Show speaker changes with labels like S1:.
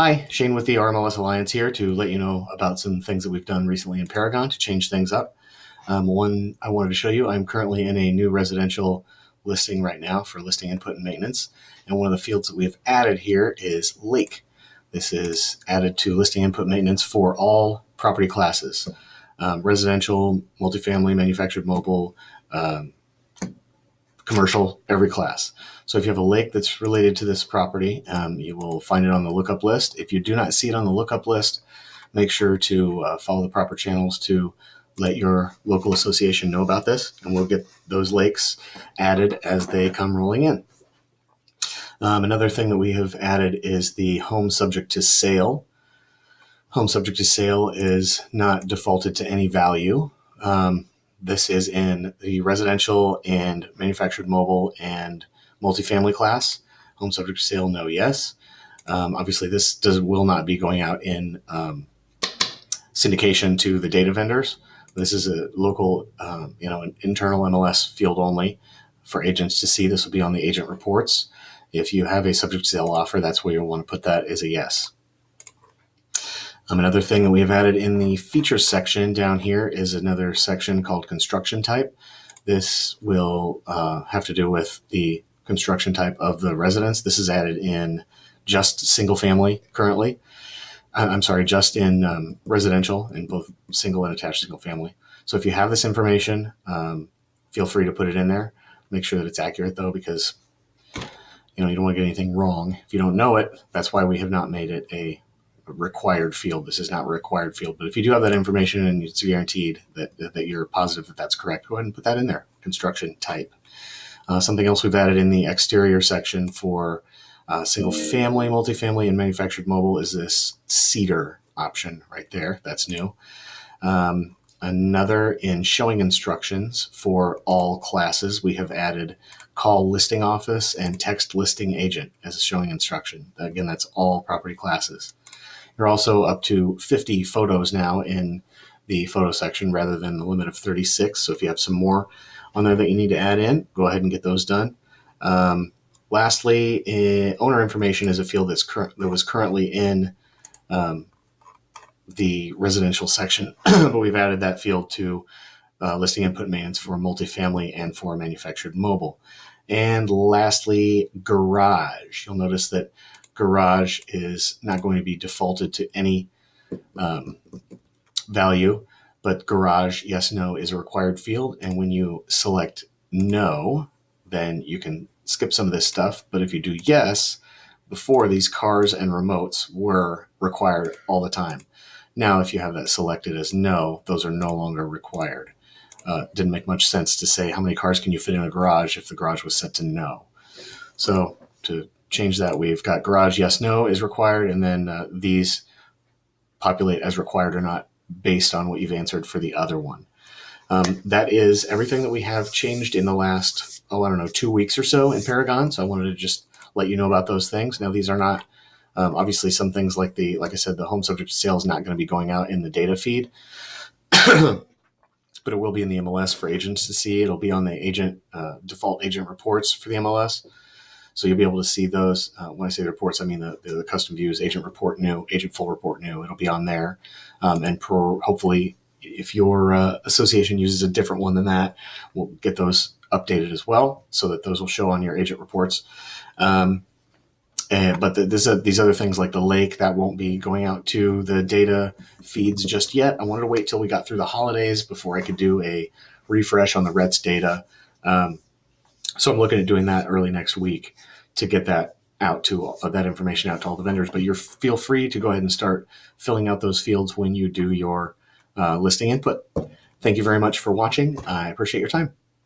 S1: Hi, Shane with the RMLS Alliance here to let you know about some things that we've done recently in Paragon to change things up. One I wanted to show you, I'm currently in a new residential listing right now for listing input and maintenance. And one of the fields that we have added here is lake. This is added to listing input maintenance for all property classes, residential, multifamily, manufactured mobile, commercial, every class. So if you have a lake that's related to this property, you will find it on the lookup list. If you do not see it on the lookup list, make sure to follow the proper channels to let your local association know about this, and we'll get those lakes added as they come rolling in. Another thing that we have added is the home subject to sale. Home subject to sale is not defaulted to any value. This is in the residential and manufactured mobile and multifamily class. Home subject to sale, no, yes. Obviously, this will not be going out in syndication to the data vendors. This is a local, an internal MLS field only for agents to see. This will be on the agent reports. If you have a subject to sale offer, that's where you'll want to put that as a yes. Another thing that we have added in the features section down here is another section called construction type. This will have to do with the construction type of the residence. This is added in just single family currently. Just in residential, in both single and attached single family. So if you have this information, feel free to put it in there. Make sure that it's accurate though, because you don't want to get anything wrong. If you don't know it, that's why we have not made it a required field. This is not a required field, but if you do have that information and it's guaranteed that you're positive that that's correct, go ahead and put that in there. Construction type. Something else we've added in the exterior section for single family, multifamily, and manufactured mobile is this cedar option right there. That's new. Another in showing instructions for all classes, we have added call listing office and text listing agent as a showing instruction. Again, that's all property classes. You're also up to 50 photos now in the photo section rather than the limit of 36. So if you have some more on there that you need to add in, go ahead and get those done. Lastly, owner information is a field that was currently in the residential section, but we've added that field to listing input maintenance for multifamily and for manufactured mobile. And lastly, garage. You'll notice that garage is not going to be defaulted to any value, but garage, yes, no, is a required field. And when you select no, then you can skip some of this stuff. But if you do yes, before these cars and remotes were required all the time. Now, if you have that selected as no, those are no longer required. Didn't make much sense to say how many cars can you fit in a garage if the garage was set to no. So to change that, we've got garage, yes, no is required, and then these populate as required or not based on what you've answered for the other one. That is everything that we have changed in the last, 2 weeks or so in Paragon. So I wanted to just let you know about those things. Now, these are not, obviously some things like I said, the home subject to sale is not going to be going out in the data feed, but it will be in the MLS for agents to see. It'll be on the agent, default agent reports for the MLS. So you'll be able to see those. When I say the reports, I mean the custom views, agent report new, agent full report new. It'll be on there. And hopefully, if your association uses a different one than that, we'll get those updated as well so that those will show on your agent reports. But these other things like the lake, that won't be going out to the data feeds just yet. I wanted to wait till we got through the holidays before I could do a refresh on the RETS data. So I'm looking at doing that early next week to get that out to that information out to all the vendors. But feel free to go ahead and start filling out those fields when you do your listing input. Thank you very much for watching. I appreciate your time.